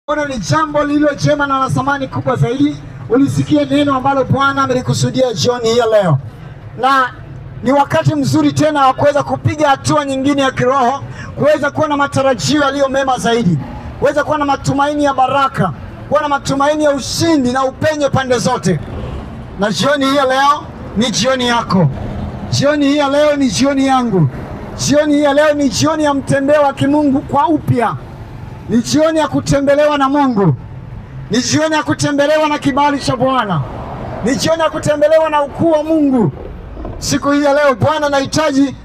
Ona ni jambo lililo jema na la thamani kubwa zaidi. Ulisikia neno ambalo Bwana amelikusudia jioni hii leo. Na ni wakati mzuri tena wa kuweza kupiga hatua nyingine ya kiroho, kuweza kuwa na matarajio yaliyo mema zaidi, kuweza kuwa na matumaini ya baraka, kuwa na matumaini ya ushindi na upenyo pande zote. Na jioni hii leo ni jioni yako. Jioni hii leo ni jioni yangu. Jioni hii leo ni jioni ya mtembeo wa kimungu kwa upya. Ni jioni ya kutembelewa na Mungu. Ni jioni ya kutembelewa na kibali cha Bwana. Ni jioni ya kutembelewa na ukuu wa Mungu. Siku hii ya leo Bwana anahitaji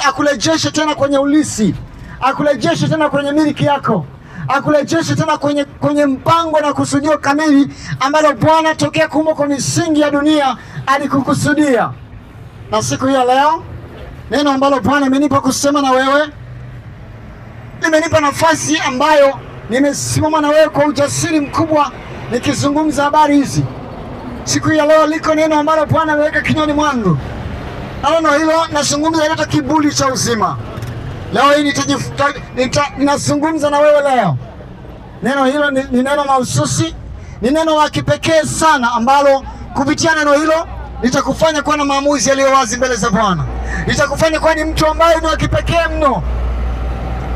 akurejeshe tena kwenye ulisi. Akurejeshe tena kwenye miliki yako. Akurejeshe tena kwenye mpango na kusudio kamili ambalo Bwana tokea kuumba kwa misingi ya dunia alikukusudia. Na siku hii ya leo neno ambalo Bwana amenipa kusema na wewe, nimenipa nafasi ambayo nimesimama na wewe kwa ujasiri mkubwa nikizungumza habari hizi. Siku ya leo liko neno ambalo Bwana ameweka kinywani mwangu. Neno hilo nazungumza hilo kiburi cha uzima. Leo hii ninazungumza na wewe leo. Neno hilo ni neno mahususi, ni neno la kipekee sana ambalo kupitia neno hilo litakufanya kuwa na maamuzi yaliyo wazi mbele za Bwana. Litakufanya kuwa ni mtu ambaye ni wa kipekee mno.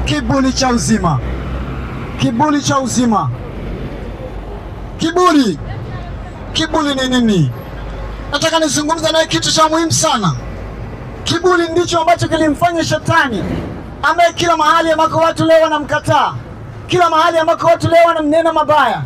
Kiburi cha uzima. Kiburi cha uzima. Kiburi. Kiburi ni nini? Nataka nizungumze nawe kitu cha muhimu sana. Kiburi ndicho ambacho kilimfanya Shetani, ambaye kila mahali ambako watu leo wanamkataa, kila mahali ambako watu leo wanamnena mabaya,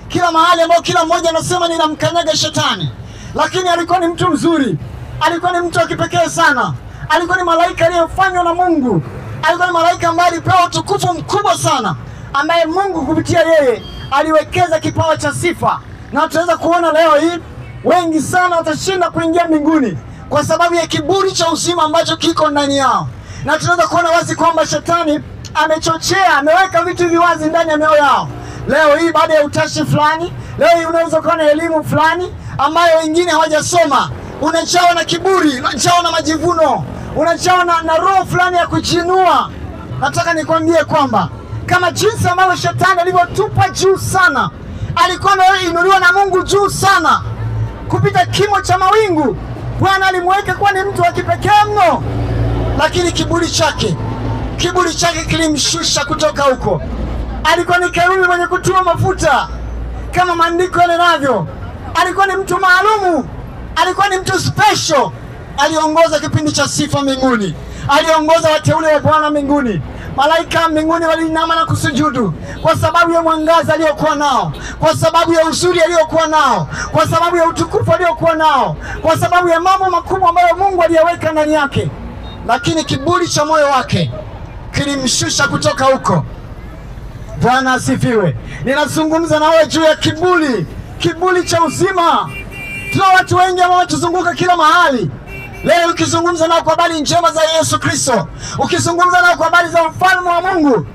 kila mahali ambako kila mmoja anasema ninamkanyaga Shetani, lakini alikuwa ni mtu mzuri, alikuwa ni mtu wa kipekee sana, alikuwa ni malaika aliyefanywa na Mungu, alikuwa ni malaika ambaye alipewa utukufu mkubwa sana, ambaye Mungu kupitia yeye aliwekeza kipawa cha sifa. Na tunaweza kuona leo hii wengi sana watashinda kuingia mbinguni kwa sababu ya kiburi cha uzima ambacho kiko ndani yao. Na tunaweza kuona wazi kwamba Shetani amechochea, ameweka vitu viwazi ndani ya mioyo yao. Leo hii baada ya utashi fulani, leo hii unaweza kuwa na elimu fulani ambayo wengine hawajasoma, unajawa na kiburi, unajawa na majivuno, unajawa na roho fulani ya kujinua. Nataka nikwambie kwamba kama jinsi ambavyo Shetani alivyotupa juu sana, alikuwa ameinuliwa na Mungu juu sana kupita kimo cha mawingu, Bwana alimweka kuwa ni mtu wa kipekee mno. Lakini kiburi chake kilimshusha kutoka huko. Alikuwa ni kerubi mwenye kutua mafuta kama maandiko yanavyo. Alikuwa ni mtu maalumu, alikuwa ni mtu special. Aliongoza kipindi cha sifa mbinguni, aliongoza wateule wa Bwana mbinguni. Malaika mbinguni walinama na kusujudu kwa sababu ya mwangaza aliyokuwa nao, kwa sababu ya uzuri aliyokuwa nao, kwa sababu ya utukufu aliyokuwa nao, kwa sababu ya mambo makubwa ambayo Mungu aliyaweka ndani yake. Lakini kiburi cha moyo wake kilimshusha kutoka huko. Bwana asifiwe. Ninazungumza na wewe juu ya kiburi cha uzima. Tuna watu wengi ambao watuzunguka kila mahali. Leo ukizungumza nao kwa habari njema za Yesu Kristo, ukizungumza nao kwa habari za ufalme wa Mungu,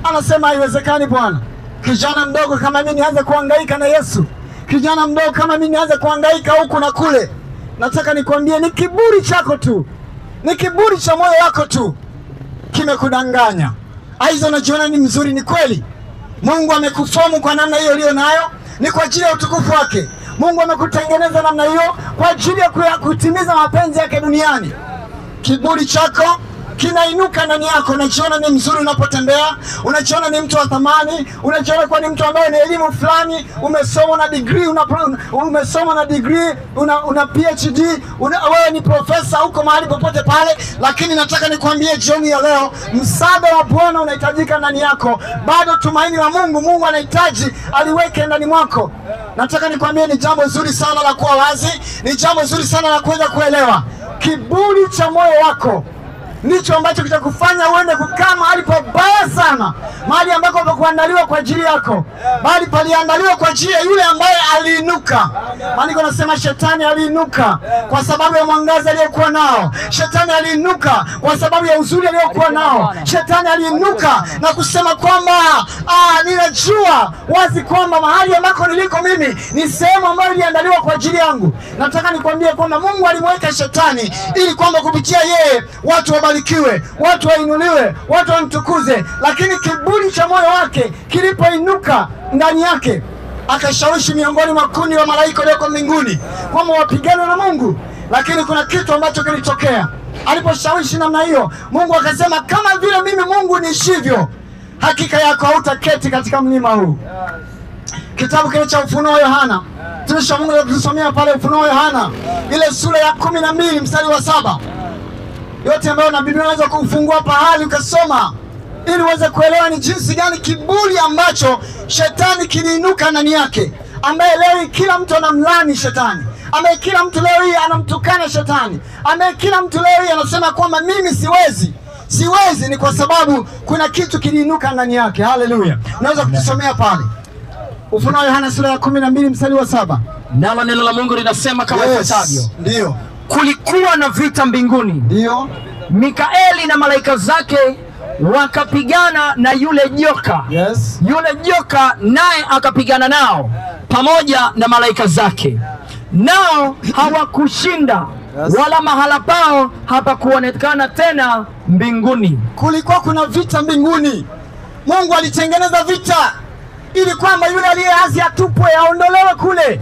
anasema haiwezekani Bwana. Kijana mdogo kama mimi nianze kuhangaika na Yesu? Kijana mdogo kama mimi nianze kuhangaika huku na kule? Nataka nikwambie ni kiburi chako tu. Ni kiburi cha moyo wako tu kimekudanganya. Aizo unajiona ni mzuri, ni kweli. Mungu amekufomu kwa namna hiyo ulio nayo, ni kwa ajili ya utukufu wake. Mungu amekutengeneza namna hiyo kwa ajili ya kutimiza mapenzi yake duniani. Kiburi chako kinainuka ndani yako, unajiona ni mzuri unapotembea, unajiona ni mtu wa thamani, unajiona kwa ni mtu ambaye ni elimu fulani, umesoma na degree, una PhD, wewe ni profesa huko mahali popote pale. Lakini nataka nikwambie jioni ya leo, msaada wa Bwana unahitajika ndani yako. Bado tumaini la Mungu anahitaji aliweke ndani mwako. Nataka nikwambie ni jambo zuri sana la kuwa wazi, ni jambo zuri sana la kuweza kuelewa. Kiburi cha moyo wako ndicho ambacho kitakufanya uende kukaa mahali pabaya sana, mahali ambako hapakuandaliwa kwa ajili yako, bali paliandaliwa kwa ajili ya yule ambaye aliinuka. Maandiko yanasema Shetani aliinuka kwa sababu ya mwangaza aliyokuwa nao. Shetani aliinuka kwa sababu ya uzuri aliyokuwa nao. Shetani aliinuka na kusema kwamba ninajua wazi kwamba mahali ambako niliko mimi ni sehemu ambayo iliandaliwa kwa ajili yangu. Nataka nikwambie kwamba Mungu alimweka Shetani ili kwamba kupitia yeye watu abarikiwe, watu wainuliwe, watu wamtukuze. Lakini kiburi cha moyo wake kilipoinuka ndani yake, akashawishi miongoni mwa kundi wa malaika walioko mbinguni kwamba wapigane na Mungu. Lakini kuna kitu ambacho kilitokea aliposhawishi namna hiyo. Mungu akasema, kama vile mimi Mungu niishivyo, hakika yako hautaketi katika mlima huu. Kitabu kile cha Ufunuo Yohana, tulisha Mungu anatusomea pale Ufunuo Yohana ile sura ya 12 mstari wa 7. Yote ambayo na Biblia unaweza kufungua pahali ukasoma ili uweze kuelewa ni jinsi gani kiburi ambacho shetani kiliinuka ndani yake, ambaye leo kila mtu anamlani shetani, ambaye kila mtu leo hii anamtukana shetani, ambaye kila mtu leo hii anasema kwamba mimi siwezi, ni kwa sababu kuna kitu kiliinuka ndani yake. Haleluya. Unaweza kutusomea pale Ufunuo Yohana sura ya 12 mstari wa 7. Nalo neno la Mungu linasema kama ifuatavyo. Ndio. Kulikuwa na vita mbinguni. Ndio. Mikaeli na malaika zake wakapigana na yule joka. Yes. Yule joka naye akapigana nao pamoja na malaika zake, nao hawakushinda. Yes. Wala mahala pao hapakuonekana tena mbinguni. Kulikuwa kuna vita mbinguni. Mungu alitengeneza vita ili kwamba yule aliyeasi atupwe, aondolewe kule,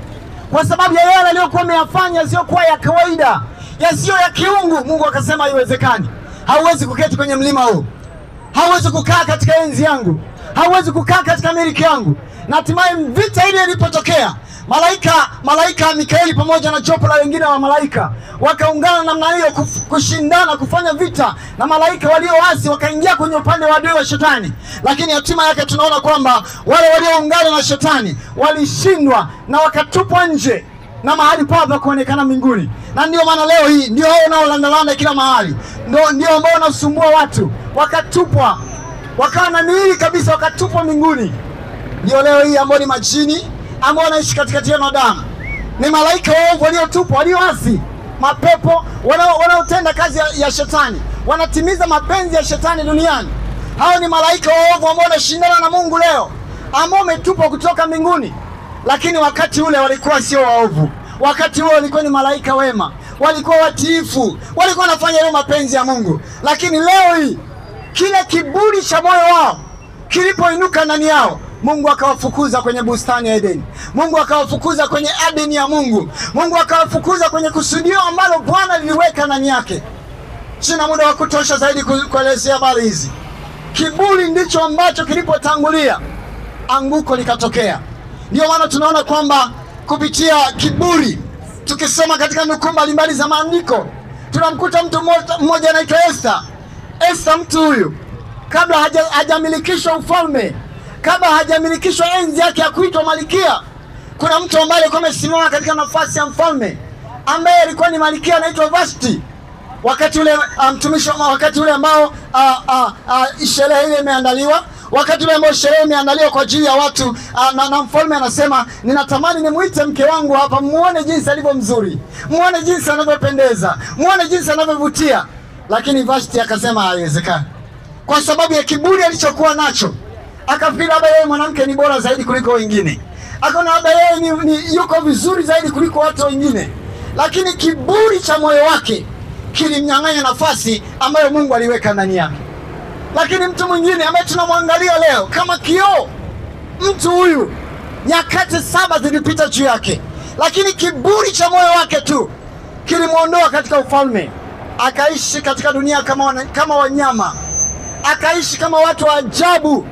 kwa sababu ya yale aliyokuwa ameyafanya yasiyokuwa ya kawaida, yasiyo ya kiungu. Mungu akasema haiwezekani. Hauwezi kuketi kwenye mlima huu, hauwezi kukaa katika enzi yangu, hauwezi kukaa katika miliki yangu. Na hatimaye vita ile ilipotokea, malaika Mikaeli pamoja na jopo la wengine wa malaika wakaungana namna hiyo kushindana kufanya vita na malaika walioasi, wakaingia kwenye upande wa adui wa shetani. Lakini hatima yake tunaona kwamba wale walioungana na shetani walishindwa na wakatupwa nje na mahali pao pa kuonekana mbinguni. Na ndio maana leo hii ndio hao wanaolandalanda kila mahali, ndio ambao wanasumbua watu, wakatupwa, wakawa na miili kabisa, wakatupwa mbinguni. Ndio leo hii ambao ni majini ambao wanaishi katikati ya wanadamu, ni malaika waovu waliotupwa, walioasi, mapepo wanaotenda kazi ya shetani, wanatimiza mapenzi ya shetani duniani. Hao ni malaika waovu ambao wanashindana na Mungu leo, ambao wametupwa kutoka mbinguni. Lakini wakati ule walikuwa sio waovu, wakati ule walikuwa ni malaika wema, walikuwa watiifu, walikuwa wanafanya ile mapenzi ya Mungu. Lakini leo hii kile kiburi cha moyo wao kilipoinuka ndani yao, Mungu akawafukuza kwenye bustani ya Edeni. Mungu akawafukuza kwenye Edeni ya Mungu. Mungu akawafukuza kwenye kusudio ambalo Bwana liliweka ndani yake. Sina muda wa kutosha zaidi kuelezea habari hizi. Kiburi ndicho ambacho kilipotangulia, anguko likatokea. Ndio maana tunaona kwamba kupitia kiburi, tukisoma katika nukuu mbalimbali za maandiko, tunamkuta mtu mmoja anaitwa Esther. Esther, mtu huyu kabla hajamilikishwa ufalme, kabla hajamilikishwa enzi yake ya kuitwa malkia, kuna mtu ambaye alikuwa amesimama katika nafasi ya mfalme, ambaye alikuwa ni malkia, anaitwa Vashti. Wakati ule mtumishi, wakati ule ambao sherehe ile imeandaliwa, wakati ule ambao sherehe imeandaliwa kwa ajili ya watu, na mfalme anasema, ninatamani nimuite mke wangu hapa, muone jinsi alivyo mzuri, muone jinsi anavyopendeza, muone jinsi anavyovutia. Lakini Vashti akasema haiwezekani, kwa sababu ya kiburi alichokuwa nacho. Akafikiri labda yeye mwanamke ni bora zaidi kuliko wengine, akaona labda yeye yuko vizuri zaidi kuliko watu wengine. Lakini kiburi cha moyo wake kilimnyang'anya nafasi ambayo Mungu aliweka ndani yake. Lakini mtu mwingine ambaye tunamwangalia leo kama kioo, mtu huyu nyakati 7 zilipita juu yake, lakini kiburi cha moyo wake tu kilimuondoa katika ufalme. Akaishi katika dunia kama wanyama, akaishi kama watu wa ajabu,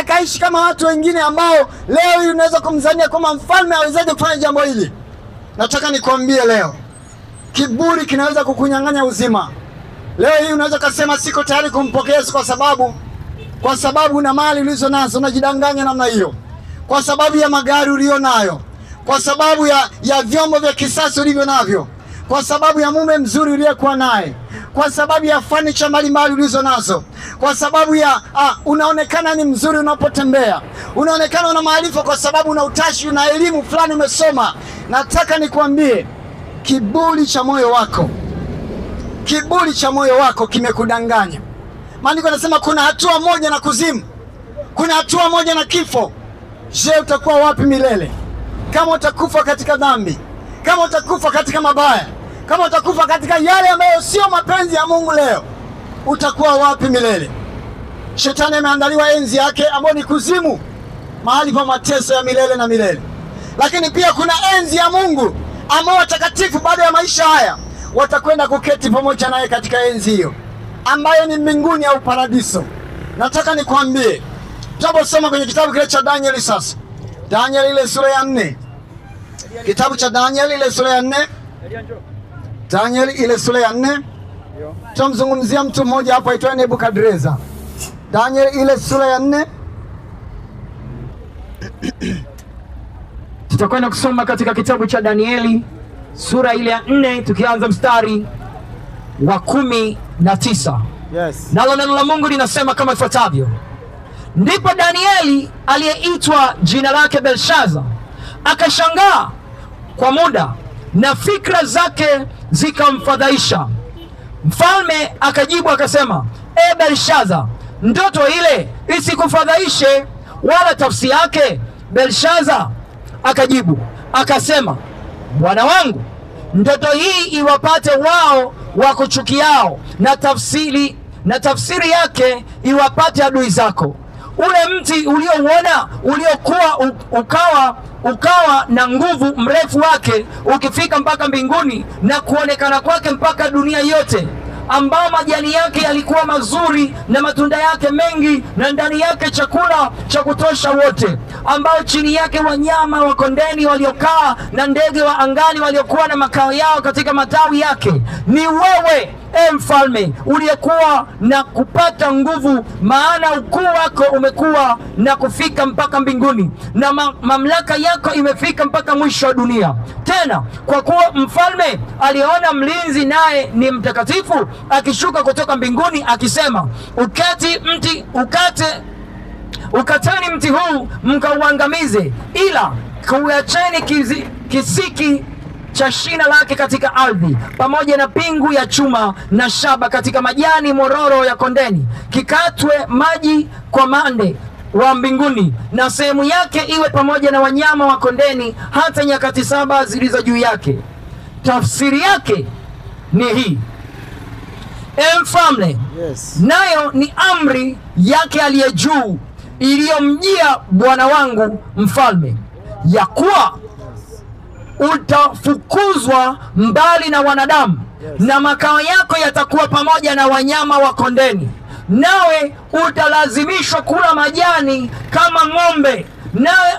akaishi kama watu wengine ambao leo hii unaweza kumzania kama mfalme awezaje kufanya jambo hili. Nataka nikwambie leo, kiburi kinaweza kukunyang'anya uzima. Leo hii unaweza kusema siko tayari kumpokea Yesu kwa sababu una mali ulizo nazo, unajidanganya namna hiyo, kwa sababu ya magari ulio nayo, kwa sababu ya vyombo vya kisasa ulivyo navyo, kwa sababu ya mume mzuri uliyekuwa naye, kwa sababu ya furniture mbalimbali ulizo nazo, kwa sababu ya unaonekana ni mzuri unapotembea, unaonekana una maarifa kwa sababu una utashi, una elimu fulani umesoma. Nataka nikwambie, kiburi cha moyo wako, kiburi cha moyo wako kimekudanganya. Maandiko yanasema kuna hatua moja na kuzimu, kuna hatua moja na kifo. Je, utakuwa wapi milele? Kama utakufa katika dhambi, kama utakufa katika mabaya, kama utakufa katika yale ambayo sio mapenzi ya Mungu leo, utakuwa wapi milele? Shetani ameandaliwa enzi yake ambayo ni kuzimu, mahali pa mateso ya milele na milele. Lakini pia kuna enzi ya Mungu ambao watakatifu baada ya maisha haya watakwenda kuketi pamoja naye katika enzi hiyo ambayo ni mbinguni au paradiso. Nataka nikwambie, tunaposoma kwenye kitabu kile cha Danieli sasa, Danieli ile sura ya 4, kitabu cha Danieli ile sura ya 4, Danieli ile sura ya 4, tunamzungumzia mtu mmoja hapo aitwaye Nebukadreza. Danieli ile sura ya 4. Tutakwenda kusoma katika kitabu cha Danieli sura ile ya 4 tukianza mstari wa 19. Yes. Nalo neno la Mungu linasema kama ifuatavyo: ndipo Danieli aliyeitwa jina lake Belshaza akashangaa kwa muda, na fikra zake zikamfadhaisha. Mfalme akajibu akasema, Belshaza, ndoto ile isikufadhaishe wala tafsiri yake. Belshaza akajibu akasema, bwana wangu, ndoto hii iwapate wao wakuchukiao, na tafsiri yake iwapate adui zako. Ule mti uliouona uliokuwa ukawa na nguvu, mrefu wake ukifika mpaka mbinguni na kuonekana kwake mpaka dunia yote, ambao majani yake yalikuwa mazuri na matunda yake mengi, na ndani yake chakula cha kutosha wote, ambao chini yake wanyama wa kondeni waliokaa na ndege wa angani waliokuwa na makao yao katika matawi yake. Ni wewe, mfalme, uliyekuwa na kupata nguvu, maana ukuu wako umekuwa na kufika mpaka mbinguni, na mamlaka yako imefika mpaka mwisho wa dunia. Tena kwa kuwa mfalme aliona mlinzi, naye ni mtakatifu, akishuka kutoka mbinguni akisema, ukateni mti huu mkauangamize, ila kuacheni kisiki cha shina lake katika ardhi, pamoja na pingu ya chuma na shaba katika majani mororo ya kondeni. Kikatwe maji kwa mande wa mbinguni, na sehemu yake iwe pamoja na wanyama wa kondeni, hata nyakati 7 zilizo juu yake. Tafsiri yake ni hii, mfalme, nayo ni amri yake aliye juu iliyomjia bwana wangu mfalme, ya kuwa utafukuzwa mbali na wanadamu, na makao yako yatakuwa pamoja na wanyama wa kondeni, nawe utalazimishwa kula majani kama ng'ombe, nawe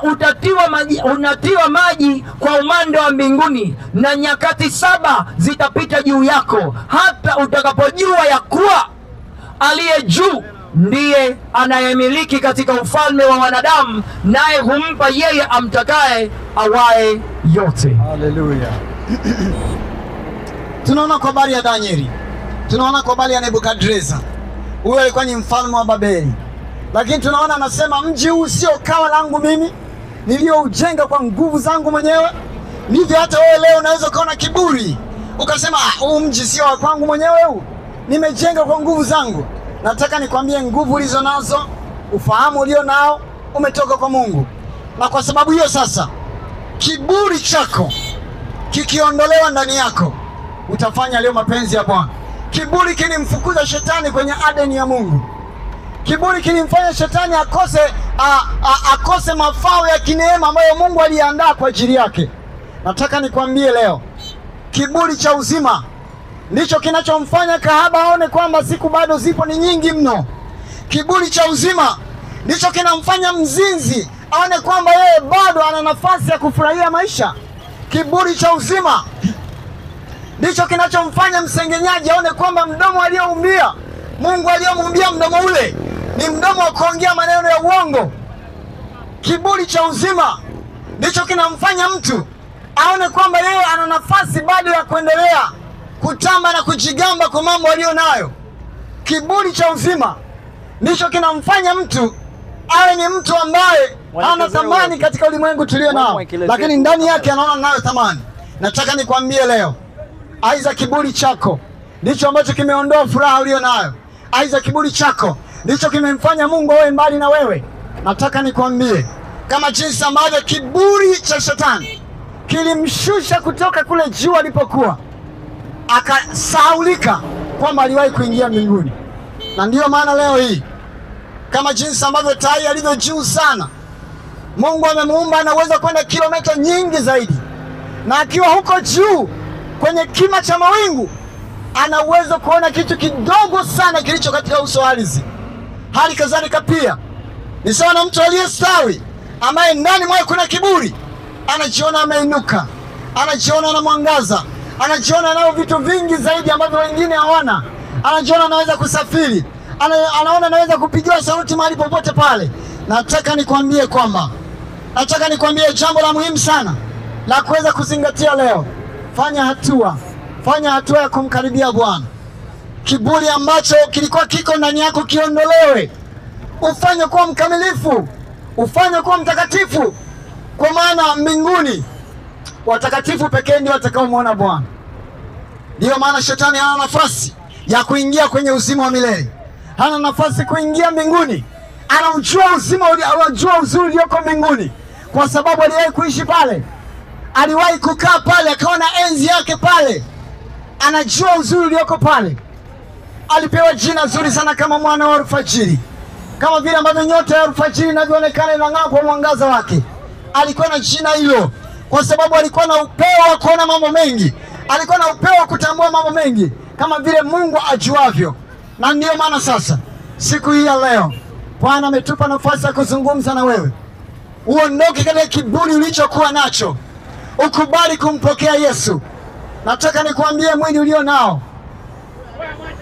unatiwa maji kwa umande wa mbinguni, na nyakati 7 zitapita juu yako, hata utakapojua ya kuwa aliye juu ndiye anayemiliki katika ufalme wa wanadamu, naye humpa yeye amtakaye awaye yote. Haleluya. Tunaona kwa habari ya Danieli, tunaona kwa habari ya Nebukadreza. Huyo alikuwa ni mfalme wa Babeli, lakini tunaona anasema, mji huu sio kawa langu mimi, nilioujenga kwa nguvu zangu mwenyewe. Ndivyo hata wewe leo unaweza kuona kiburi ukasema, huu mji sio wa kwangu mwenyewe, huu nimejenga kwa nguvu zangu. Nataka nikwambie, nguvu ulizo nazo, ufahamu ulio nao umetoka kwa Mungu. Na kwa sababu hiyo sasa, kiburi chako kikiondolewa ndani yako, utafanya leo mapenzi ya Bwana. Kiburi kilimfukuza shetani kwenye Adeni ya Mungu. Kiburi kilimfanya shetani akose mafao ya kineema ambayo Mungu aliandaa kwa ajili yake. Nataka nikwambie leo, kiburi cha uzima ndicho kinachomfanya kahaba aone kwamba siku bado zipo ni nyingi mno. Kiburi cha uzima ndicho kinamfanya mzinzi aone kwamba yeye bado ana nafasi ya kufurahia maisha. Kiburi cha uzima ndicho kinachomfanya msengenyaji aone kwamba mdomo aliyoumbia Mungu aliyomuumbia mdomo ule ni mdomo wa kuongea maneno ya uongo. Kiburi cha uzima ndicho kinamfanya mtu aone kwamba yeye ana nafasi bado ya kuendelea kutamba na kujigamba kwa mambo aliyo nayo. Kiburi cha uzima ndicho kinamfanya mtu awe ni mtu ambaye ana thamani katika ulimwengu tulio nao, lakini ndani yake anaona nayo thamani. Nataka nikwambie leo, aiza kiburi chako ndicho ambacho kimeondoa furaha ulio nayo. Aiza kiburi chako ndicho kimemfanya Mungu awe mbali na wewe. Nataka nikwambie, kama jinsi ambavyo kiburi cha shetani kilimshusha kutoka kule juu alipokuwa, akasahaulika kwamba aliwahi kuingia mbinguni. Na ndiyo maana leo hii, kama jinsi ambavyo tai alivyo juu sana, Mungu amemuumba anaweza kwenda kilomita nyingi zaidi, na akiwa huko juu kwenye kima cha mawingu ana uwezo kuona kitu kidogo sana kilicho katika uso wa ardhi. Hali kadhalika pia ni sawa na mtu aliyestawi ambaye ndani mwake kuna kiburi, anajiona ameinuka, anajiona na mwangaza, anajiona nao vitu vingi zaidi ambavyo wengine hawana, anajiona anaweza kusafiri, anaona anaweza kupigiwa sauti mahali popote pale. Nataka nikwambie jambo la muhimu sana la kuweza kuzingatia leo. Fanya hatua ya kumkaribia Bwana. Kiburi ambacho kilikuwa kiko ndani yako kiondolewe. Ufanye kuwa mkamilifu, ufanye kuwa mtakatifu, kwa maana mbinguni watakatifu pekee ndio watakaomuona Bwana. Ndiyo maana shetani hana nafasi ya kuingia kwenye uzima wa milele, hana nafasi kuingia mbinguni. Anajua uzuri ulioko mbinguni, kwa sababu aliwahi kuishi pale, aliwahi kukaa pale, akaona enzi yake pale. Anajua uzuri ulioko pale. Alipewa jina zuri sana kama mwana wa alfajiri, kama vile ambavyo nyota ya alfajiri inavyoonekana inang'aa kwa mwangaza wake. Alikuwa na jina hilo kwa sababu alikuwa na upeo wa kuona mambo mengi, alikuwa na upeo wa kutambua mambo mengi kama vile Mungu ajuavyo. Na ndiyo maana sasa siku hii ya leo Bwana ametupa nafasi ya kuzungumza na wewe. Uondoke katika kiburi ulichokuwa nacho, ukubali kumpokea Yesu. Nataka nikwambie, mwili ulio nao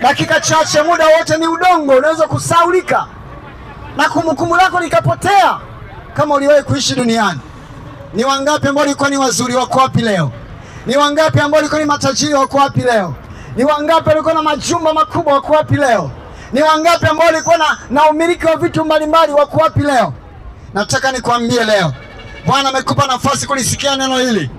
dakika chache, muda wote ni udongo, unaweza kusaulika na kumbukumbu lako likapotea kama uliwahi kuishi duniani. Ni wangapi ambao walikuwa ni wazuri, wako wapi leo? Ni wangapi ambao walikuwa ni matajiri, wako wapi leo? Ni wangapi walikuwa na majumba makubwa, wako wapi leo? Ni wangapi ambao walikuwa na umiliki wa vitu mbalimbali, wako wapi leo? Nataka nikwambie leo, Bwana amekupa nafasi kulisikia neno hili.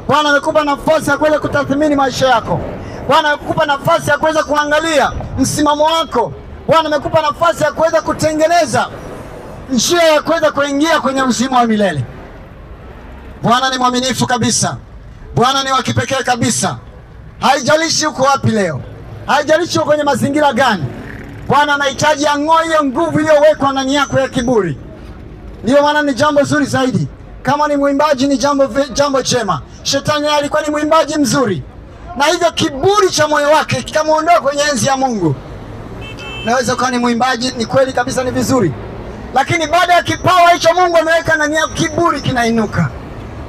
Bwana amekupa nafasi ya kuweza kutathmini maisha yako. Bwana amekupa nafasi ya kuweza kuangalia msimamo wako. Bwana amekupa nafasi ya kuweza kutengeneza njia ya kuweza kuingia kwenye uzima wa milele. Bwana ni mwaminifu kabisa. Bwana ni wa kipekee kabisa. Haijalishi uko wapi leo, haijalishi uko kwenye mazingira gani, Bwana anahitaji ang'oe hiyo nguvu iliyowekwa ndani yako ya kiburi. Ndiyo maana ni jambo zuri zaidi. Kama ni mwimbaji ni jambo jema. Shetani alikuwa ni mwimbaji mzuri, na hivyo kiburi cha moyo wake kikamuondoa kwenye enzi ya Mungu. Naweza kuwa ni mwimbaji, ni kweli kabisa, ni vizuri, lakini baada ya kipawa hicho Mungu ameweka ndani yako, kiburi kinainuka.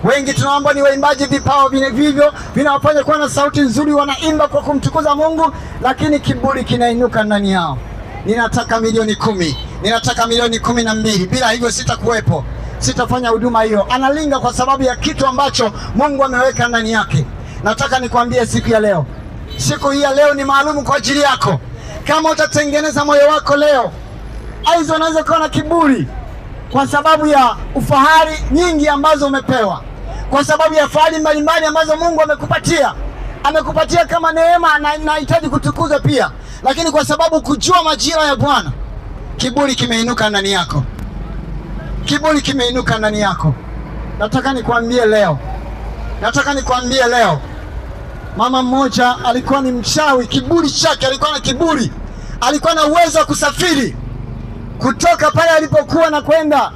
Wengi tunaomba ni waimbaji, vipawa vivyo vinawafanya kuwa na sauti nzuri, wanaimba kwa kumtukuza Mungu, lakini kiburi kinainuka ndani yao. Ninataka milioni 10, ninataka milioni 12, bila hivyo sitakuwepo, sitafanya huduma hiyo. Analinga kwa sababu ya kitu ambacho Mungu ameweka ndani yake. Nataka nikwambie siku hii ya leo ni maalumu kwa ajili yako. Kama utatengeneza moyo wako leo, aizo unaweza kuwa na kiburi kwa sababu ya ufahari nyingi ambazo umepewa, kwa sababu ya fahari mbalimbali ambazo Mungu amekupatia kama neema, na inahitaji kutukuzwa pia, lakini kwa sababu kujua majira ya Bwana, kiburi kimeinuka ndani yako. Kiburi kimeinuka ndani yako. Nataka nikwambie leo, mama mmoja alikuwa ni mchawi. Kiburi chake, alikuwa na kiburi, alikuwa na uwezo wa kusafiri kutoka pale alipokuwa na kwenda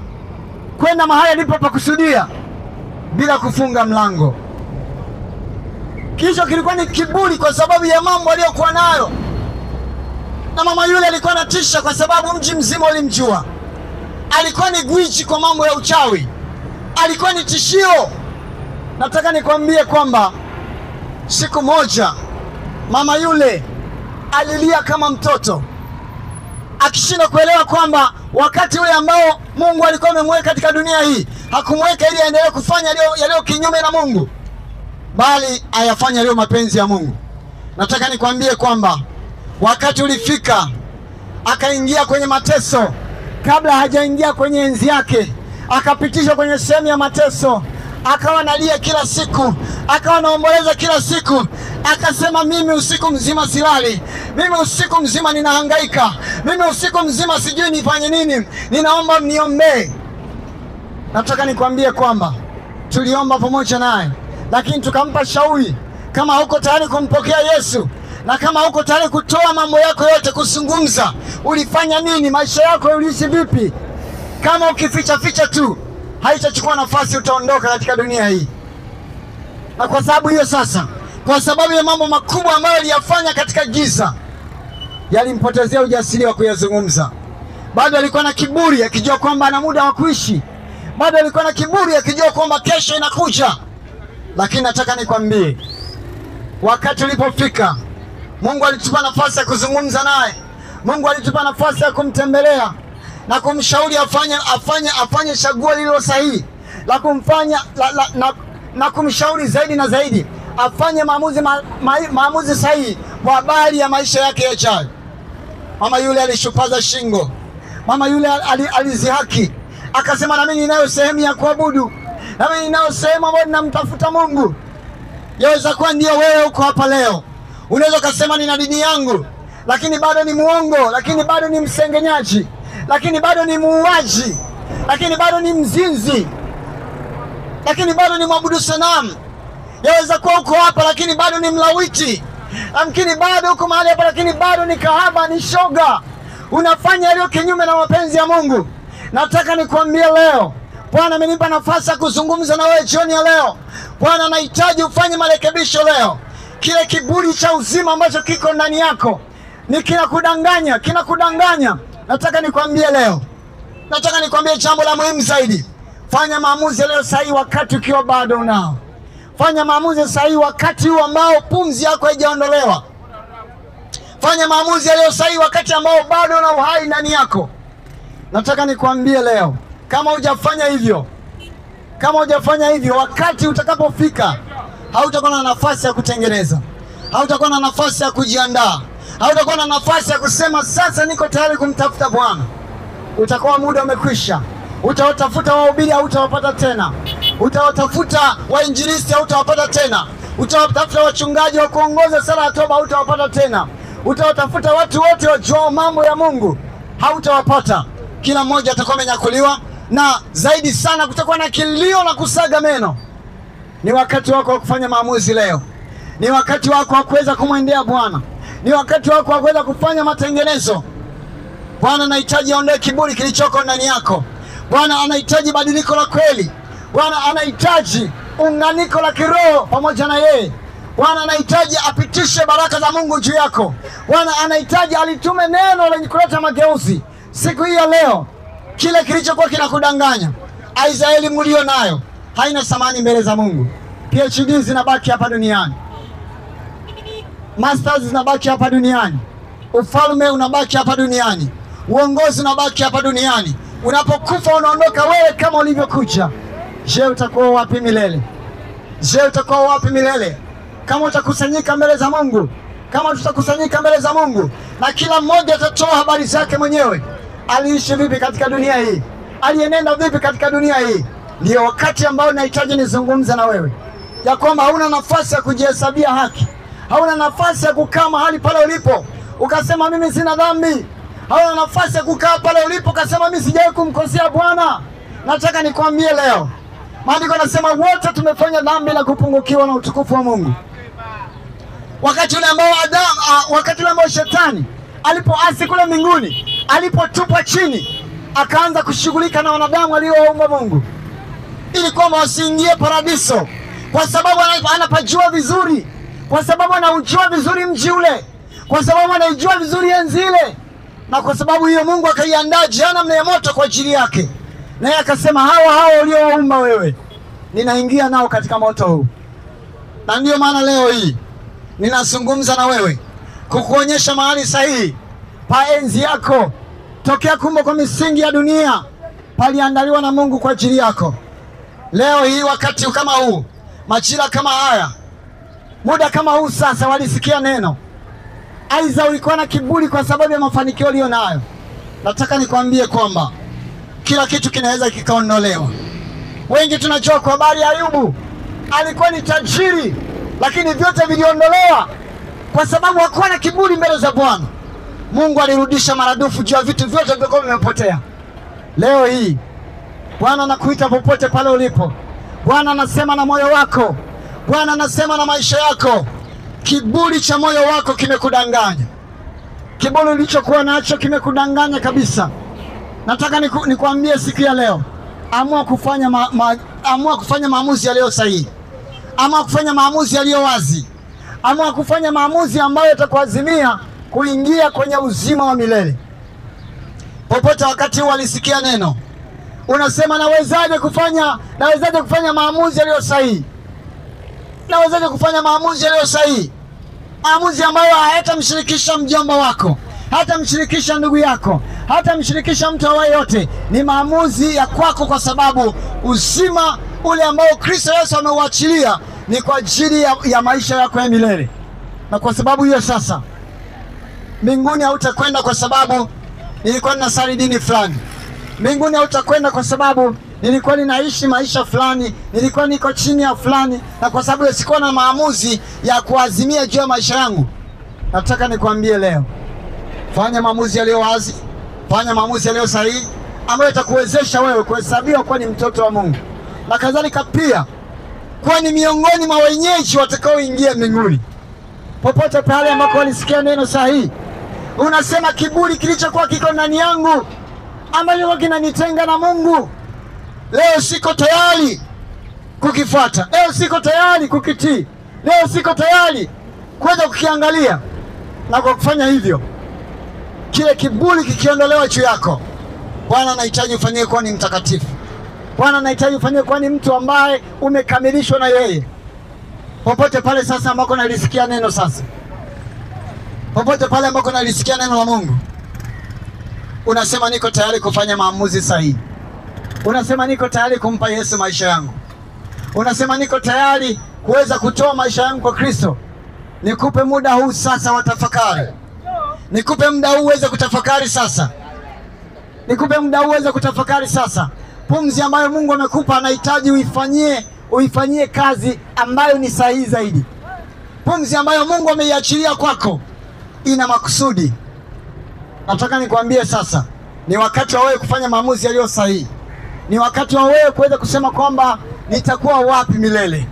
mahali alipopakusudia bila kufunga mlango. Kisha kilikuwa ni kiburi kwa sababu ya mambo aliyokuwa nayo, na mama yule alikuwa anatisha kwa sababu mji mzima ulimjua. Alikuwa ni gwiji kwa mambo ya uchawi, alikuwa ni tishio. Nataka nikwambie kwamba siku moja mama yule alilia kama mtoto, akishinda kuelewa kwamba wakati ule ambao Mungu alikuwa amemweka katika dunia hii, hakumweka ili aendelee kufanya yaliyo kinyume na Mungu, bali ayafanye yaliyo mapenzi ya Mungu. Nataka nikwambie kwamba wakati ulifika akaingia kwenye mateso. Kabla hajaingia kwenye enzi yake, akapitishwa kwenye sehemu ya mateso, akawa analia kila siku, akawa naomboleza kila siku. Akasema, mimi usiku mzima silali, mimi usiku mzima ninahangaika, mimi usiku mzima sijui nifanye nini, ninaomba mniombee. Nataka nikwambie kwamba tuliomba pamoja naye, lakini tukampa shauri, kama huko tayari kumpokea Yesu, na kama huko tayari kutoa mambo yako yote, kuzungumza, ulifanya nini, maisha yako uliishi vipi. Kama ukificha ficha tu, haitachukua nafasi, utaondoka katika dunia hii. Na kwa sababu hiyo sasa, kwa sababu ya mambo makubwa ambayo aliyafanya katika giza, yalimpotezea ujasiri wa kuyazungumza. Bado alikuwa na kiburi akijua kwamba ana muda wa kuishi. Bado alikuwa na kiburi akijua kwamba kesho inakuja. Lakini nataka nikwambie, wakati ulipofika, Mungu alitupa nafasi ya kuzungumza naye. Mungu alitupa nafasi ya kumtembelea na kumshauri afanye chaguo lililo sahihi la kumfanya na kumshauri zaidi na zaidi afanye maamuzi sahihi kwa habari ya maisha yake yajayo. Mama yule alishupaza shingo. Mama yule alizihaki. Akasema, na mimi ninayo sehemu ya kuabudu. Na mimi ninayo sehemu ambayo ninamtafuta Mungu. Yaweza kuwa ndio wewe uko hapa leo. Unaweza kusema nina dini yangu, lakini bado ni muongo, lakini bado ni msengenyaji, lakini bado ni muuaji, lakini bado ni mzinzi, lakini bado ni mwabudu sanamu. Yaweza kuwa uko hapa lakini bado ni mlawiti. Lakini bado uko mahali hapa lakini bado ni kahaba, ni shoga. Unafanya yaliyo kinyume na mapenzi ya Mungu. Nataka nikwambie leo, Bwana amenipa nafasi ya kuzungumza na wewe jioni ya leo. Bwana anahitaji ufanye marekebisho leo. Kile kiburi cha uzima ambacho kiko ndani yako ni kinakudanganya. Nataka nikwambie leo. Nataka nikwambie jambo la muhimu zaidi. Fanya maamuzi leo sahihi wakati ukiwa bado unao. Fanya maamuzi sahihi wakati huu ambao pumzi yako haijaondolewa. Fanya maamuzi leo sahihi wakati ambao bado una uhai ndani yako. Nataka nikwambie leo, kama hujafanya hivyo, wakati utakapofika, hautakuwa na nafasi ya kutengeneza. Hautakuwa na nafasi ya kujiandaa. Hautakuwa na nafasi ya kusema sasa niko tayari kumtafuta Bwana. Utakuwa muda umekwisha. Utawatafuta wahubiri, hautawapata tena. Utawatafuta wainjilisti, hautawapata tena. Utawatafuta wachungaji wa kuongoza sala ya toba, hautawapata tena. Utawatafuta watu wote wajua mambo ya Mungu, hautawapata. Kila mmoja atakuwa amenyakuliwa, na zaidi sana kutakuwa na kilio na kusaga meno. Ni wakati wako wa kufanya maamuzi leo. Ni wakati wako wa kuweza kumwendea Bwana. Ni wakati wako wa kuweza kufanya matengenezo. Bwana anahitaji aondoe kiburi kilichoko ndani yako. Bwana anahitaji badiliko la kweli. Bwana anahitaji unganiko la kiroho pamoja na yeye. Bwana anahitaji apitishe baraka za Mungu juu yako. Bwana anahitaji alitume neno lenye kuleta mageuzi. Siku hii ya leo, kile kilichokuwa kinakudanganya, Israeli mlio nayo, haina thamani mbele za Mungu. PhD zinabaki hapa duniani. Masters zinabaki hapa duniani. Ufalme unabaki hapa duniani. Uongozi unabaki hapa duniani. Unapokufa unaondoka wewe kama ulivyokuja. Je, utakuwa wapi milele? Je, utakuwa wapi milele? Kama utakusanyika mbele za Mungu, kama tutakusanyika mbele za Mungu, na kila mmoja atatoa habari zake mwenyewe. Aliishi vipi katika dunia hii? Alienenda vipi katika dunia hii? Ndio wakati ambao nahitaji nizungumze na wewe, ya kwamba hauna nafasi ya kujihesabia haki. Hauna nafasi ya kukaa mahali pale ulipo ukasema mimi sina dhambi. Hauna nafasi ya kukaa pale ulipo ukasema mimi sijawahi kumkosea Bwana. Nataka nikwambie leo, maandiko yanasema wote tumefanya dhambi na kupungukiwa na utukufu wa Mungu. Wakati ule ambao shetani alipoasi kule mbinguni, alipotupwa chini, akaanza kushughulika na wanadamu waliowaumba Mungu ili kwamba wasiingie paradiso, kwa sababu anapajua vizuri, kwa sababu anaujua vizuri mji ule, kwa sababu anaijua vizuri enzi ile, na kwa sababu hiyo Mungu akaiandaa jehanamu ya moto kwa ajili yake. Naye akasema hawa uliowaumba wewe, ninaingia nao katika moto huu. Na ndio maana leo hii ninazungumza na wewe kukuonyesha mahali sahihi pa enzi yako. Tokea kumbe kwa misingi ya dunia paliandaliwa na Mungu kwa ajili yako. Leo hii wakati kama huu, majira kama haya, muda kama huu sasa, walisikia neno. Aiza ulikuwa na kiburi kwa sababu ya mafanikio ulio nayo. Nataka nikwambie kwamba kila kitu kinaweza kikaondolewa. Wengi tunajua kwa habari ya Ayubu. Alikuwa ni tajiri, lakini vyote viliondolewa kwa sababu hakuwa na kiburi mbele za Bwana. Mungu alirudisha maradufu juu ya vitu vyote vilivyokuwa vimepotea. Leo hii Bwana anakuita popote pale ulipo. Bwana anasema na moyo wako. Bwana anasema na maisha yako. Kiburi cha moyo wako kimekudanganya. Kiburi ulichokuwa nacho kimekudanganya kabisa. Nataka nikwambie siku ya leo, amua kufanya maamuzi yaliyo sahihi. Amua kufanya maamuzi yaliyo wazi. Amua kufanya maamuzi ambayo yatakuazimia kuingia kwenye uzima wa milele. Popote wakati huu alisikia neno, unasema nawezaje kufanya maamuzi yaliyo sahihi? Nawezaje kufanya maamuzi yaliyo sahihi? Maamuzi ambayo hayatamshirikisha mjomba wako, hatamshirikisha ndugu yako, hatamshirikisha mtu yote. Ni maamuzi ya kwako, kwa sababu uzima ule ambao Kristo Yesu ameuachilia ni kwa ajili ya maisha yako ya milele. Na kwa sababu hiyo sasa, mbinguni hautakwenda kwa sababu nilikuwa ninasali dini fulani. Mbinguni hautakwenda kwa sababu nilikuwa ninaishi maisha fulani, nilikuwa niko chini ya fulani, na kwa sababu sikuwa na maamuzi ya kuazimia juu ya maisha yangu. Nataka nikwambie leo, fanya maamuzi yaliyo wazi, fanya maamuzi yaliyo sahihi, ambayo itakuwezesha wewe kuhesabiwa kuwa ni mtoto wa Mungu, na kadhalika pia kuwa ni miongoni mwa wenyeji watakaoingia mbinguni. Popote pale ambako walisikia neno sahihi, unasema kiburi kilichokuwa kiko ndani yangu ambacho kinanitenga na Mungu, leo siko tayari kukifuata. Leo siko tayari kukitii. Leo siko tayari kuweza kukiangalia. Na kwa kufanya hivyo, kile kiburi kikiondolewa juu yako, Bwana anahitaji ufanyike kuwa ni mtakatifu. Bwana anahitaji ufanyike kuwa ni mtu ambaye umekamilishwa na yeye. Popote pale sasa ambako nalisikia neno sasa, popote pale ambako nalisikia neno la Mungu, unasema niko tayari kufanya maamuzi sahihi. Unasema niko tayari kumpa Yesu maisha yangu. Unasema niko tayari kuweza kutoa maisha yangu kwa Kristo. Nikupe muda huu sasa wa tafakari. Nikupe muda huu uweze kutafakari sasa. Nikupe muda huu uweze kutafakari sasa. Pumzi ambayo Mungu amekupa anahitaji uifanyie kazi ambayo ni sahihi zaidi. Pumzi ambayo Mungu ameiachilia kwako ina makusudi. Nataka nikwambie sasa, ni wakati wa wewe kufanya maamuzi yaliyo sahihi. Ni wakati wa wewe kuweza kusema kwamba nitakuwa wapi milele?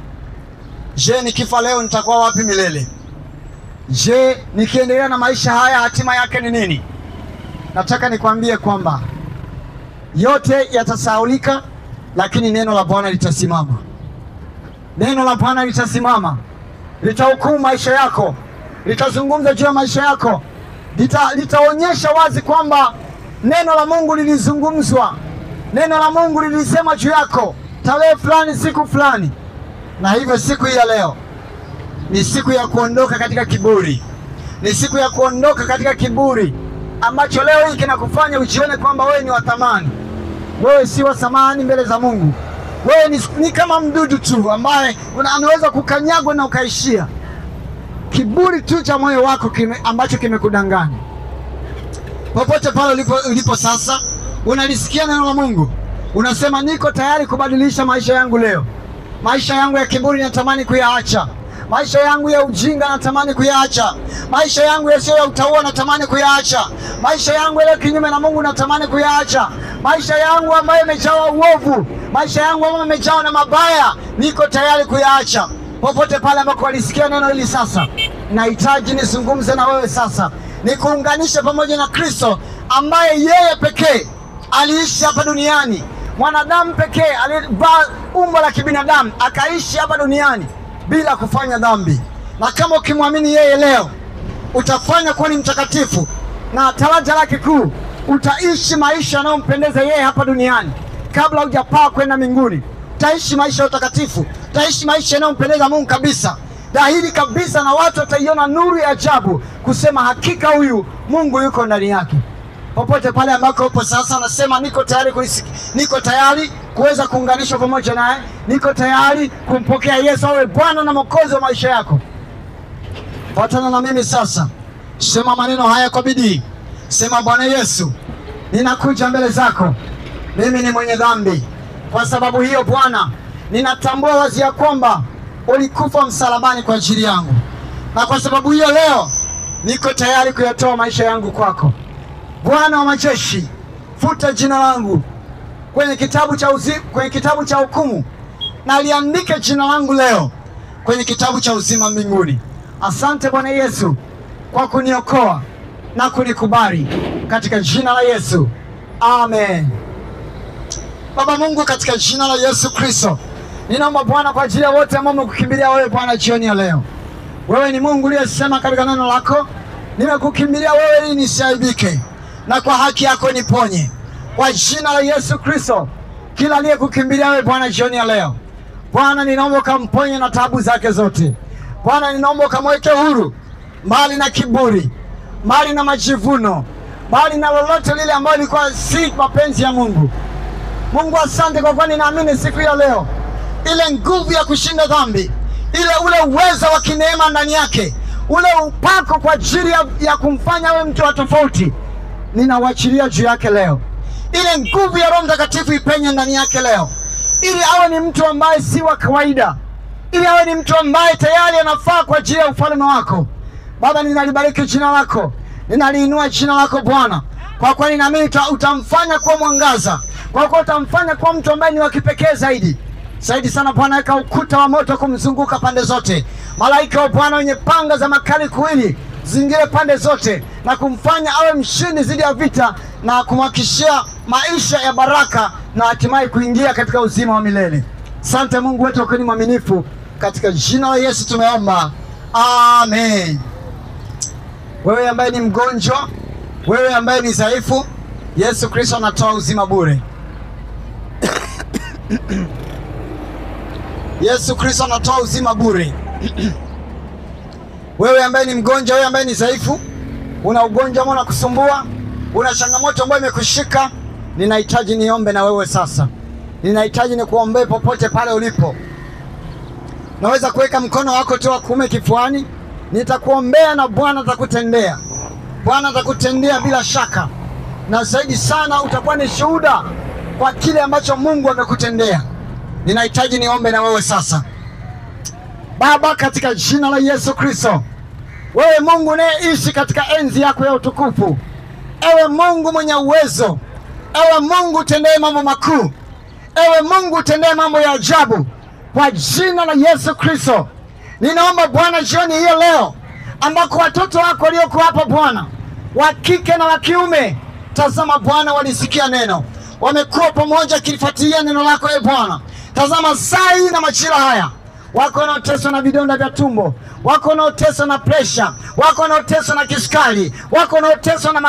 Je, nikifa leo nitakuwa wapi milele? Je, nikiendelea na maisha haya hatima yake ni nini? Nataka nikwambie kwamba yote yatasahaulika, lakini neno la Bwana litasimama. Neno la Bwana litasimama. Litahukumu maisha yako. Litazungumza juu ya maisha yako. Litaonyesha wazi kwamba neno la Mungu lilizungumzwa. Neno la Mungu lilisema juu yako tarehe fulani, siku fulani. Na hivyo siku hii ya leo ni siku ya kuondoka katika kiburi. Ni siku ya kuondoka katika kiburi ambacho leo hii kinakufanya ujione kwamba wewe ni wa thamani. Wewe si wa thamani mbele za Mungu. Wewe ni kama mdudu tu ambaye anaweza kukanyagwa na ukaishia. Kiburi tu cha moyo wako ambacho kimekudanganya. Popote pale ulipo sasa, unalisikia neno la Mungu, unasema niko tayari kubadilisha maisha yangu leo. Maisha yangu ya kiburi natamani kuyaacha. Maisha yangu ya ujinga natamani kuyaacha. Maisha yangu yasiyo ya utaua natamani kuyaacha. Maisha yangu yaliyo kinyume na Mungu natamani kuyaacha. Maisha yangu ambayo yamejawa uovu, maisha yangu ambayo yamejawa na mabaya, niko tayari kuyaacha. Popote pale ambako walisikia neno hili sasa, nahitaji nizungumze na wewe sasa. Nikuunganishe pamoja na Kristo ambaye yeye pekee aliishi hapa duniani. Mwanadamu pekee alivaa umbo la kibinadamu akaishi hapa duniani bila kufanya dhambi. Na kama ukimwamini yeye leo, utafanya kuwa ni mtakatifu, na taraja lake kuu, utaishi maisha yanayompendeza yeye hapa duniani. Kabla hujapaa kwenda mbinguni, utaishi maisha ya utakatifu, utaishi maisha yanayompendeza Mungu kabisa. Dhahiri kabisa, na watu wataiona nuru ya ajabu kusema hakika huyu Mungu yuko ndani yake. Popote pale ambako upo sasa, nasema niko tayari kuweza kuunganishwa pamoja naye. Niko tayari kumpokea Yesu awe Bwana na Mwokozi wa maisha yako. Fuatana na mimi sasa. Sema maneno haya kwa bidii. Sema, Bwana Yesu, ninakuja mbele zako. Mimi ni mwenye dhambi. Kwa sababu hiyo Bwana, ninatambua wazi ya kwamba ulikufa msalabani kwa ajili yangu. Na kwa sababu hiyo leo niko tayari kuyatoa maisha yangu kwako. Bwana wa majeshi, futa jina langu kwenye kitabu cha hukumu, na liandike jina langu leo kwenye kitabu cha uzima mbinguni. Asante Bwana Yesu kwa kuniokoa. na kulikubali katika jina la Yesu, amen. Baba Mungu, katika jina la Yesu Kristo, ninaomba Bwana kwa ajili ya wote ambao wamekukimbilia wewe Bwana jioni ya leo. Wewe ni Mungu uliyesema katika neno lako, nimekukimbilia wewe ili nisiaibike, na kwa haki yako niponye. Kwa jina la Yesu Kristo, kila aliyekukimbilia wewe Bwana jioni ya leo, Bwana ninaomba ukamponye na taabu zake zote. Bwana ninaomba ukamweke huru, mbali na kiburi, mbali na majivuno, mbali na lolote lile ambalo lilikuwa si mapenzi ya Mungu. Mungu asante kwa kuwa ninaamini siku ya leo ile nguvu ya kushinda dhambi, ule uwezo wa kineema ndani yake, ule upako kwa ajili ya kumfanya awe mtu wa tofauti, ninauachilia juu yake leo. Ile nguvu ya Roho Mtakatifu ipenye ndani yake leo, ili awe ni mtu ambaye si wa kawaida, ili awe ni mtu ambaye tayari anafaa kwa ajili ya ufalme wako. Baba, ninalibariki jina lako, ninaliinua jina lako Bwana, kwa kuwa ninaamini utamfanya kuwa mwangaza, kwa kuwa utamfanya kuwa mtu ambaye ni wa kipekee zaidi sana. Bwana, weka ukuta wa moto kumzunguka pande zote, malaika wa Bwana wenye panga za makali kuwili zingire pande zote, na kumfanya awe mshindi zidi ya vita, na kumhakikishia maisha ya baraka, na hatimaye kuingia katika uzima wa milele. Asante Mungu wetu kwa mwaminifu, katika jina la Yesu tumeomba, amen. Wewe ambaye ni mgonjwa, wewe ambaye ni dhaifu, Yesu Kristo anatoa uzima bure. Yesu Kristo anatoa uzima bure. Wewe ambaye ni mgonjwa, wewe ambaye ni dhaifu, una ugonjwa ambao unakusumbua, una changamoto ambayo imekushika, ninahitaji niombe na wewe sasa. Ninahitaji nikuombee popote pale ulipo. Naweza kuweka mkono wako tu wa kuume kifuani, nitakuombea na Bwana atakutendea. Bwana atakutendea bila shaka, na zaidi sana utakuwa ni shuhuda kwa kile ambacho Mungu amekutendea. Ninahitaji niombe na wewe sasa. Baba, katika jina la Yesu Kristo, wewe Mungu unayeishi katika enzi yako ya utukufu, ewe Mungu mwenye uwezo, ewe Mungu utendee mambo makuu, ewe Mungu utendee mambo ya ajabu, kwa jina la Yesu Kristo, ninaomba Bwana jioni hiyo leo, ambako watoto wako walioko hapa Bwana, wa kike na wa kiume, tazama Bwana, walisikia neno, wamekuwa pamoja kilifuatilia neno lako e Bwana. Tazama saa hii na majira haya, wako wanaoteswa na vidonda vya tumbo, wako wanaoteswa na presha, wako wanaoteswa na kisukari, wako wanaoteswa na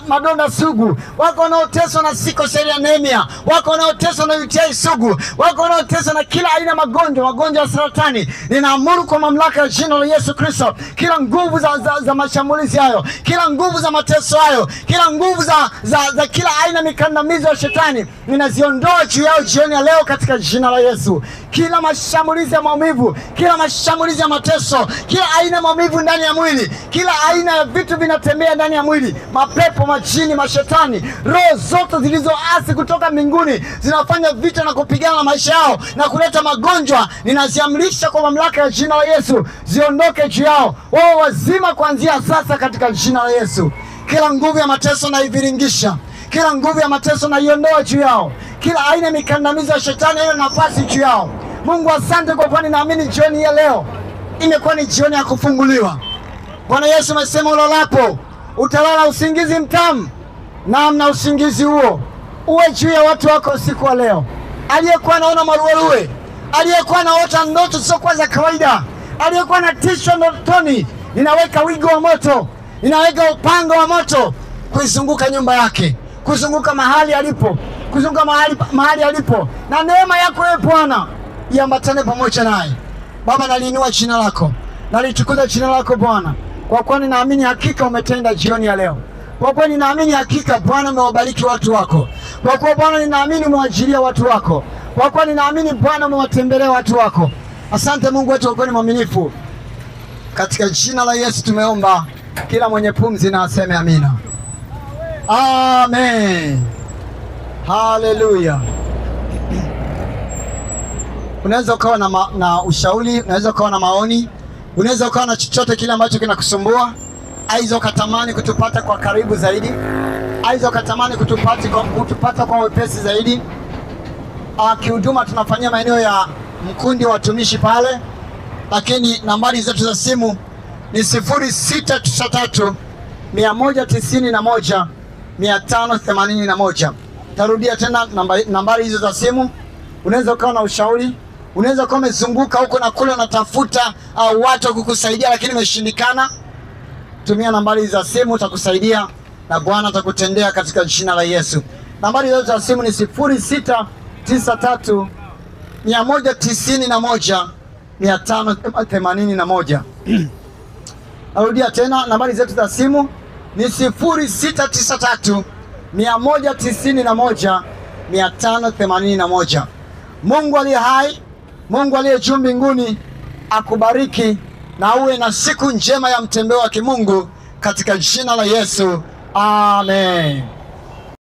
madonda sugu, wako wanaoteswa na sickle cell anemia, wako wanaoteswa na UTI sugu, wako wanaoteswa na kila aina magonjwa ya saratani. Ninaamuru kwa mamlaka ya jina la Yesu Kristo, kila nguvu za mashambulizi hayo, kila nguvu za mateso hayo, kila nguvu za kila aina mikandamizo ya shetani, ninaziondoa juu yao jioni ya leo katika jina la Yesu. Kila mashambulizi ya maumivu, kila mashambulizi ya mateso, kila aina maumivu ndani ya mwili, kila aina ya vitu vinatembea ndani ya mwili, mapepo, majini, mashetani, roho zote zilizoasi kutoka mbinguni zinafanya vita na kupigana na maisha yao na kuleta magonjwa, ninaziamrisha kwa mamlaka ya jina la Yesu, ziondoke juu yao, wao wazima kuanzia sasa katika jina la Yesu. Kila nguvu ya mateso na iviringisha, kila nguvu ya mateso na iondoa juu yao, kila aina mikandamizo ya shetani ile nafasi juu yao. Mungu asante kwa kuwa ninaamini jioni ya leo imekuwa ni jioni ya kufunguliwa. Bwana Yesu amesema ulalapo utalala usingizi mtamu, na usingizi huo uwe juu ya watu wako usiku wa leo. Aliyekuwa anaona maruweruwe, aliyekuwa anaota ndoto zisizokuwa za kawaida, aliyekuwa anatishwa ndotoni, ninaweka wigo wa moto, ninaweka upanga wa moto kuizunguka nyumba yake, kuzunguka mahali alipo, kuzunguka mahali alipo, na neema yako ewe Bwana iambatane pamoja naye. Baba, naliinua jina lako, nalitukuza jina lako Bwana, kwa kuwa ninaamini hakika umetenda jioni ya leo. Kwa kuwa ninaamini hakika Bwana umewabariki watu wako. Kwa kuwa Bwana ninaamini umewajilia watu wako. Kwa kuwa ninaamini Bwana umewatembelea watu wako. Asante Mungu wetu kwa kuwa ni mwaminifu. Katika jina la Yesu tumeomba, kila mwenye pumzi na aseme amina. Amen. Haleluya. Unaweza ukawa na ushauri, unaweza ukawa na maoni, unaweza ukawa na chochote kile ambacho kinakusumbua. Aidha ukatamani kutupata kwa karibu zaidi, aidha ukatamani kutupata kwa wepesi zaidi. Kihuduma tunafanyia maeneo ya Mkundi wa watumishi pale, lakini nambari zetu za simu ni 0693 191 581. Tarudia tena nambari hizo za simu. Unaweza ukawa na ushauri, unaweza ukawa umezunguka huko na kule unatafuta watu kukusaidia lakini imeshindikana. Tumia nambari hizo za simu, utakusaidia na Bwana atakutendea katika jina la Yesu. Nambari hizo za simu ni 0693 191 581. Narudia tena, nambari zetu za simu ni 0693 191 581. Mungu aliye hai, Mungu aliye juu mbinguni akubariki na uwe na siku njema ya mtembeo wa kimungu katika jina la Yesu. Amen.